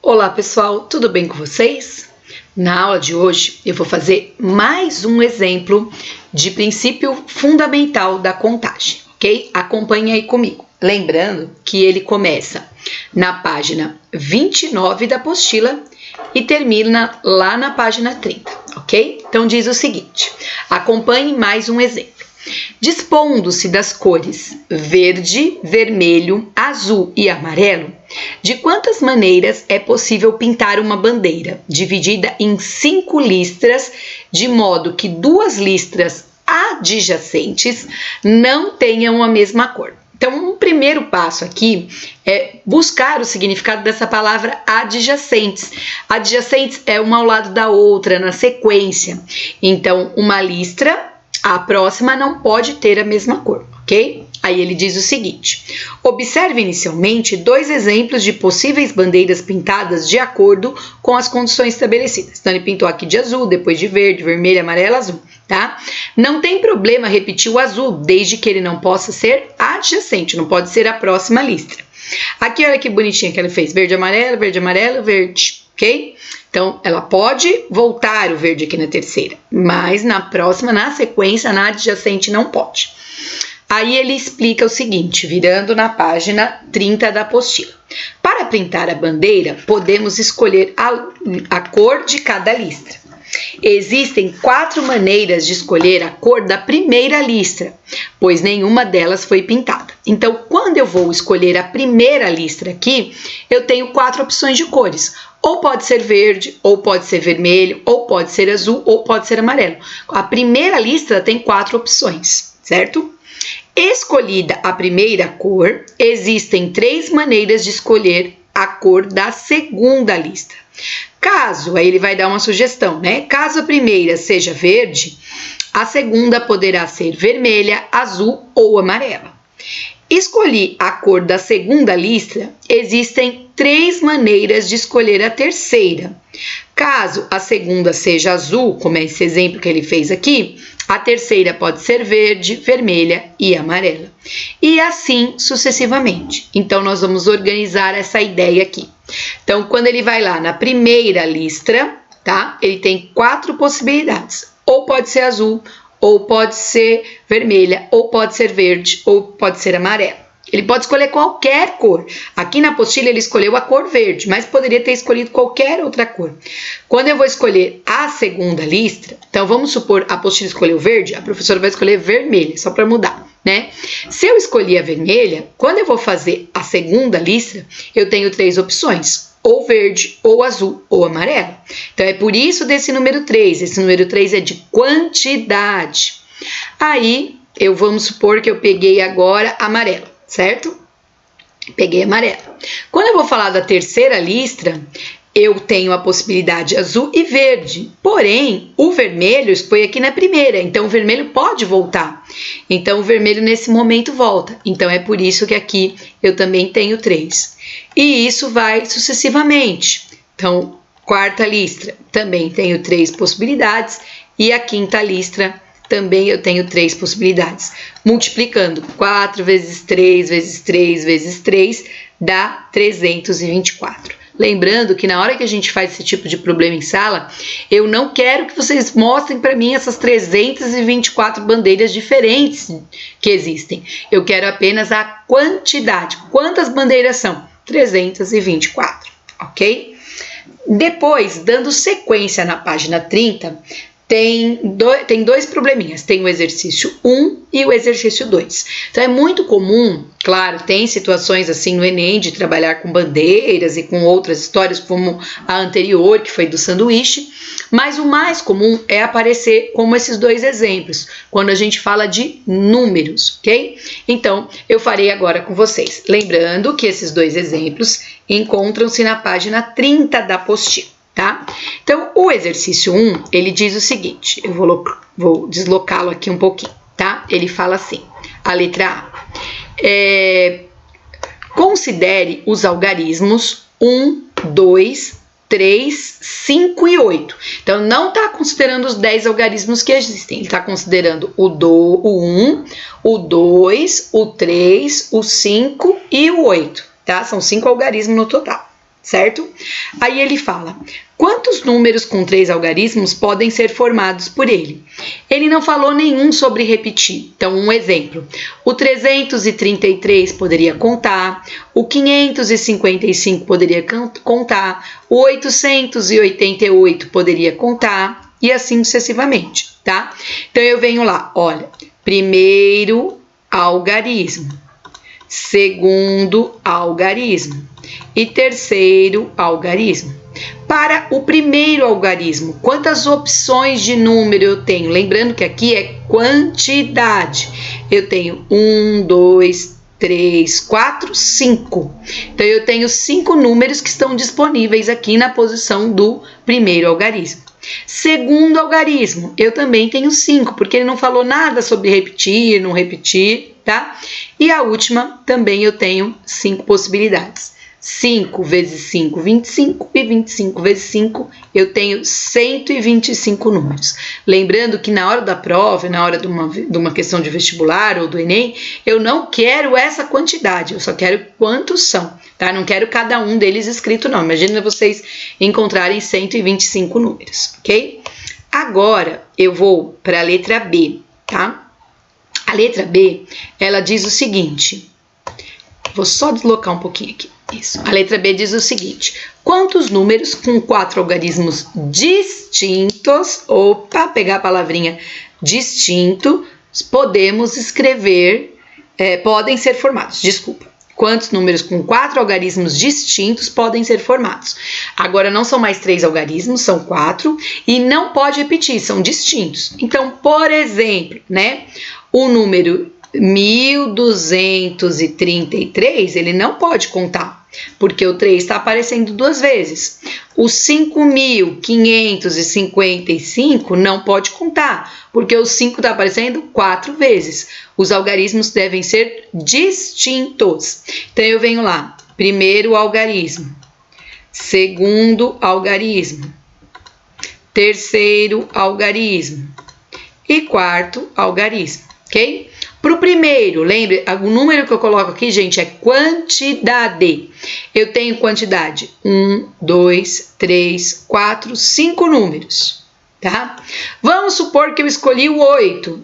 Olá pessoal, tudo bem com vocês? Na aula de hoje eu vou fazer mais um exemplo de princípio fundamental da contagem, ok? Acompanhe aí comigo. Lembrando que ele começa na página 29 da apostila e termina lá na página 30, ok? Então diz o seguinte, acompanhe mais um exemplo. Dispondo-se das cores verde, vermelho, azul e amarelo, de quantas maneiras é possível pintar uma bandeira dividida em 5 listras, de modo que 2 listras adjacentes não tenham a mesma cor? Então, o primeiro passo aqui é buscar o significado dessa palavra adjacentes. Adjacentes é uma ao lado da outra, na sequência. Então, uma listra, a próxima não pode ter a mesma cor, ok? Aí ele diz o seguinte, observe inicialmente 2 exemplos de possíveis bandeiras pintadas de acordo com as condições estabelecidas. Então, ele pintou aqui de azul, depois de verde, vermelho, amarelo, azul, tá? Não tem problema repetir o azul, desde que ele não possa ser adjacente, não pode ser a próxima listra. Aqui, olha que bonitinha que ela fez, verde, amarelo, verde, ok? Então, ela pode voltar o verde aqui na terceira, mas na próxima, na sequência, na adjacente não pode. Aí ele explica o seguinte, virando na página 30 da apostila. Para pintar a bandeira, podemos escolher a cor de cada listra. Existem 4 maneiras de escolher a cor da primeira listra, pois nenhuma delas foi pintada. Então, quando eu vou escolher a primeira listra aqui, eu tenho 4 opções de cores. Ou pode ser verde, ou pode ser vermelho, ou pode ser azul, ou pode ser amarelo. A primeira listra tem 4 opções, certo? Escolhida a primeira cor, existem 3 maneiras de escolher a cor da segunda listra. Caso, aí ele vai dar uma sugestão, né? Caso a primeira seja verde, a segunda poderá ser vermelha, azul ou amarela. Escolhi a cor da segunda listra, existem 3 maneiras de escolher a terceira. Caso a segunda seja azul, como é esse exemplo que ele fez aqui, a terceira pode ser verde, vermelha e amarela. E assim sucessivamente. Então, nós vamos organizar essa ideia aqui. Então, quando ele vai lá na primeira listra, tá? Ele tem 4 possibilidades. Ou pode ser azul, ou pode ser vermelha, ou pode ser verde, ou pode ser amarela. Ele pode escolher qualquer cor. Aqui na apostila ele escolheu a cor verde, mas poderia ter escolhido qualquer outra cor. Quando eu vou escolher a segunda listra, então vamos supor a apostila escolheu verde, a professora vai escolher vermelha, só para mudar, né? Se eu escolhi a vermelha, quando eu vou fazer a segunda listra, eu tenho 3 opções. Ou verde, ou azul, ou amarelo. Então, é por isso desse número 3. Esse número 3 é de quantidade. Aí, vamos supor que eu peguei agora amarelo, certo? Peguei amarelo. Quando eu vou falar da terceira listra, eu tenho a possibilidade azul e verde. Porém, o vermelho expõe aqui na primeira. Então, o vermelho pode voltar. Então, o vermelho nesse momento volta. Então, é por isso que aqui eu também tenho 3. E isso vai sucessivamente. Então, quarta listra, também tenho 3 possibilidades. E a quinta listra, também eu tenho 3 possibilidades. Multiplicando 4 vezes 3 vezes 3 vezes 3 dá 324. Lembrando que na hora que a gente faz esse tipo de problema em sala, eu não quero que vocês mostrem para mim essas 324 bandeiras diferentes que existem. Eu quero apenas a quantidade. Quantas bandeiras são? 324, ok? Depois, dando sequência na página 30, tem 2 probleminhas, tem o exercício 1 e o exercício 2. Então, é muito comum, claro, tem situações assim no Enem de trabalhar com bandeiras e com outras histórias como a anterior, que foi do sanduíche, mas o mais comum é aparecer como esses 2 exemplos, quando a gente fala de números, ok? Então, eu farei agora com vocês. Lembrando que esses 2 exemplos encontram-se na página 30 da apostila. Tá? Então, o exercício 1, ele diz o seguinte, eu vou deslocá-lo aqui um pouquinho, tá? Ele fala assim, a letra A, considere os algarismos 1, 2, 3, 5 e 8. Então, não está considerando os 10 algarismos que existem, ele está considerando o 1, o 2, o 3, o 5 e o 8, tá? São 5 algarismos no total. certo? Aí ele fala, quantos números com 3 algarismos podem ser formados por ele? Ele não falou nenhum sobre repetir. Então, um exemplo, o 333 poderia contar, o 555 poderia contar, o 888 poderia contar, e assim sucessivamente, tá? Então, eu venho lá, olha, primeiro algarismo, segundo algarismo e terceiro algarismo. Para o primeiro algarismo, quantas opções de número eu tenho? Lembrando que aqui é quantidade. Eu tenho 1, 2, 3, 4, 5. Então, eu tenho 5 números que estão disponíveis aqui na posição do primeiro algarismo. Segundo algarismo, eu também tenho 5, porque ele não falou nada sobre repetir, não repetir, tá? E a última, também eu tenho 5 possibilidades. 5 vezes 5, 25, e 25 vezes 5, eu tenho 125 números. Lembrando que na hora da prova, na hora de uma questão de vestibular ou do Enem, eu não quero essa quantidade, eu só quero quantos são, tá? Não quero cada um deles escrito, não. Imagina vocês encontrarem 125 números, ok? Agora, eu vou para a letra B, tá? A letra B, ela diz o seguinte, vou só deslocar um pouquinho aqui. Isso. A letra B diz o seguinte, quantos números com 4 algarismos distintos, pegar a palavrinha distinto, podemos escrever, podem ser formados, quantos números com 4 algarismos distintos podem ser formados? Agora não são mais 3 algarismos, são 4, e não pode repetir, são distintos. Então, por exemplo, né, o número 1233, ele não pode contar, porque o 3 está aparecendo 2 vezes. O 5555 não pode contar, porque o 5 está aparecendo 4 vezes. Os algarismos devem ser distintos. Então, eu venho lá, primeiro algarismo, segundo algarismo, terceiro algarismo e quarto algarismo, ok? Para o primeiro, lembre, o número que eu coloco aqui, gente, é quantidade. Eu tenho quantidade 1, 2, 3, 4, 5 números, tá? Vamos supor que eu escolhi o 8.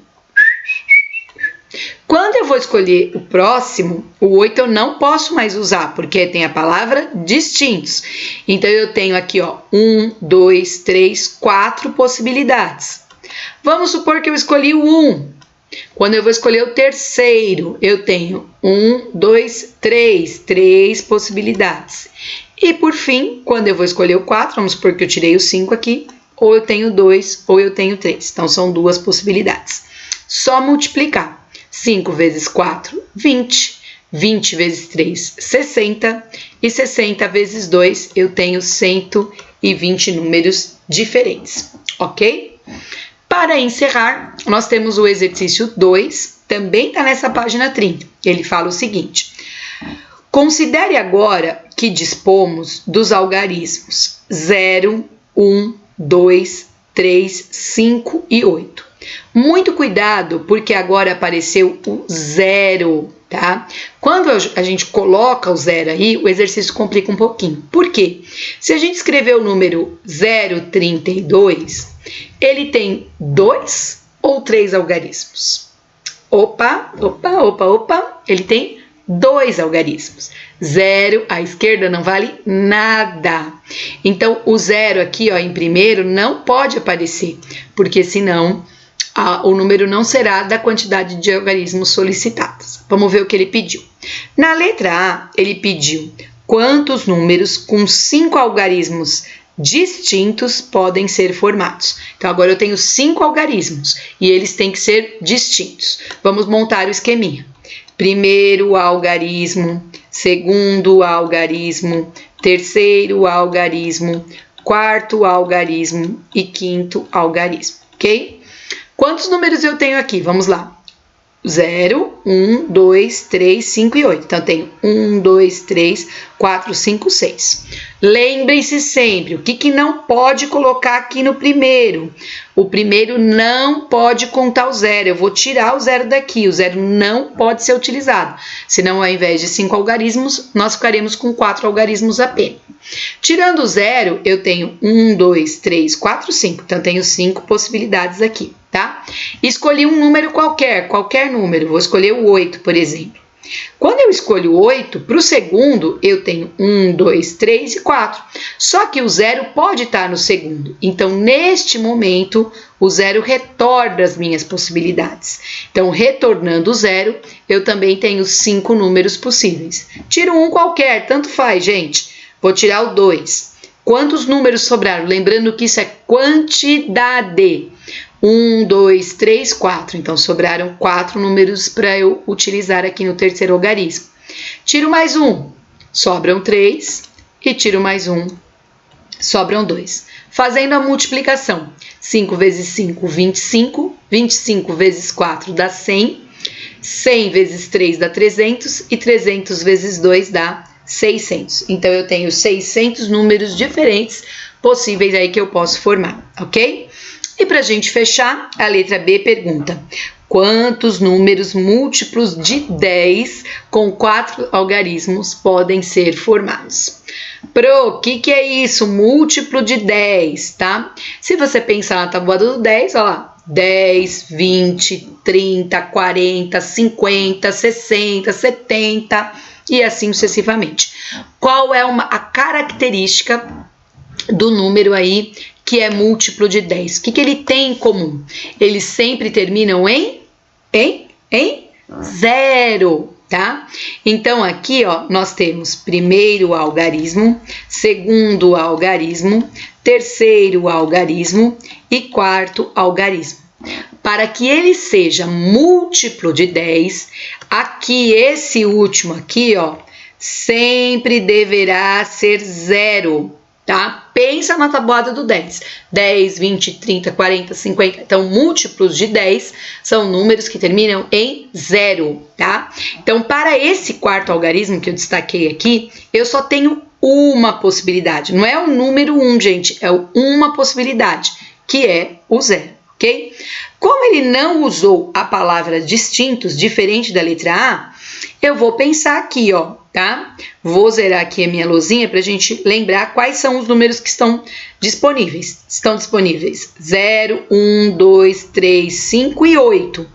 Quando eu vou escolher o próximo, o 8 eu não posso mais usar, porque tem a palavra distintos. Então, eu tenho aqui, ó, 1, 2, 3, 4 possibilidades. Vamos supor que eu escolhi o 1. Quando eu vou escolher o terceiro, eu tenho 1, 2, 3 possibilidades. E por fim, quando eu vou escolher o 4, vamos supor que eu tirei o 5 aqui, ou eu tenho 2 ou eu tenho 3. Então, são 2 possibilidades. Só multiplicar. 5 vezes 4, 20. 20 vezes 3, 60. E 60 vezes 2, eu tenho 120 números diferentes, ok? Para encerrar, nós temos o exercício 2, também está nessa página 30. Ele fala o seguinte, considere agora que dispomos dos algarismos 0, 1, 2, 3, 5 e 8. Muito cuidado, porque agora apareceu o 0, tá? Quando a gente coloca o 0 aí, o exercício complica um pouquinho. Por quê? Se a gente escrever o número 032, ele tem 2 ou 3 algarismos? Opa, ele tem 2 algarismos. 0 à esquerda não vale nada. Então, o 0 aqui, ó, em primeiro, não pode aparecer, porque senão o número não será da quantidade de algarismos solicitados. Vamos ver o que ele pediu. Na letra A, ele pediu quantos números com 5 algarismos distintos podem ser formados. Então, agora eu tenho 5 algarismos e eles têm que ser distintos. Vamos montar o esqueminha. Primeiro algarismo, segundo algarismo, terceiro algarismo, quarto algarismo e quinto algarismo, ok? Quantos números eu tenho aqui? Vamos lá. 0, 1, 2, 3, 5 e 8. Então, eu tenho 1, 2, 3, 4, 5, 6. Lembrem-se sempre, o que não pode colocar aqui no primeiro? O primeiro não pode contar o 0. Eu vou tirar o 0 daqui. O 0 não pode ser utilizado. Senão, ao invés de 5 algarismos, nós ficaremos com 4 algarismos apenas. Tirando o 0, eu tenho 1, 2, 3, 4, 5. Então, tenho 5 possibilidades aqui, tá? Escolhi um número qualquer número. Vou escolher o 8, por exemplo. Quando eu escolho 8, para o segundo, eu tenho 1, 2, 3 e 4. Só que o 0 pode estar no segundo. Então, neste momento, o 0 retorna as minhas possibilidades. Então, retornando o 0, eu também tenho 5 números possíveis. Tiro um qualquer, tanto faz, gente. Vou tirar o 2. Quantos números sobraram? Lembrando que isso é quantidade. 1, 2, 3, 4. Então, sobraram 4 números para eu utilizar aqui no terceiro algarismo. Tiro mais um, sobram 3. E tiro mais um, sobram 2. Fazendo a multiplicação. 5 vezes 5, 25. 25 vezes 4 dá 100. 100 vezes 3 dá 300. E 300 vezes 2 dá 600. Então, eu tenho 600 números diferentes possíveis aí que eu posso formar, ok? E para a gente fechar, a letra B pergunta: quantos números múltiplos de 10 com 4 algarismos podem ser formados? Pro, o que é isso? Múltiplo de 10, tá? Se você pensar na tabuada do 10, ó lá, 10, 20, 30, 40, 50, 60, 70 e assim sucessivamente. Qual é a característica do número aí que é múltiplo de 10? O que ele tem em comum? Eles sempre terminam em 0, tá? Então, aqui, ó, nós temos primeiro algarismo, segundo algarismo, terceiro algarismo e quarto algarismo. Para que ele seja múltiplo de 10, aqui, esse último aqui, ó, sempre deverá ser 0. Tá? Pensa na tabuada do 10. 10, 20, 30, 40, 50. Então, múltiplos de 10 são números que terminam em 0, tá? Então, para esse quarto algarismo que eu destaquei aqui, eu só tenho uma possibilidade. Não é o número 1, gente, é uma possibilidade, que é o 0, ok? Como ele não usou a palavra distintos, diferente da letra A, eu vou pensar aqui, ó, tá? Vou zerar aqui a minha luzinha para a gente lembrar quais são os números que estão disponíveis. Estão disponíveis 0, 1, 2, 3, 5 e 8.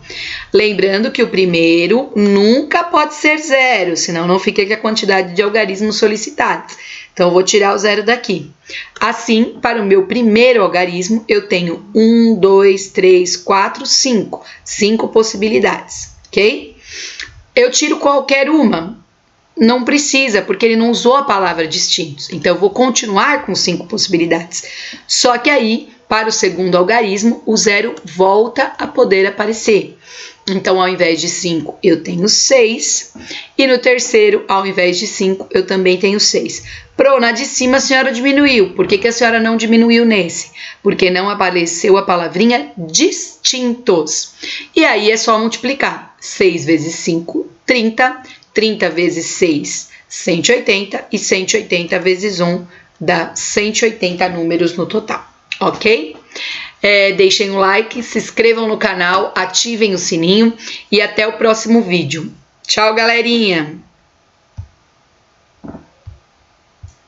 Lembrando que o primeiro nunca pode ser 0, senão não fica aqui a quantidade de algarismos solicitados. Então, eu vou tirar o 0 daqui. Assim, para o meu primeiro algarismo, eu tenho 1, 2, 3, 4, 5. 5 possibilidades, ok? Eu tiro qualquer uma. Não precisa, porque ele não usou a palavra distintos. Então, eu vou continuar com 5 possibilidades. Só que aí, para o segundo algarismo, o 0 volta a poder aparecer. Então, ao invés de 5, eu tenho 6. E no terceiro, ao invés de 5, eu também tenho 6. Pro, na de cima a senhora diminuiu. Por que a senhora não diminuiu nesse? Porque não apareceu a palavrinha distintos. E aí, é só multiplicar. 6 vezes 5, 30. 30 vezes 6, 180. E 180 vezes 1 dá 180 números no total, ok? Deixem um like, se inscrevam no canal, ativem o sininho e até o próximo vídeo. Tchau, galerinha!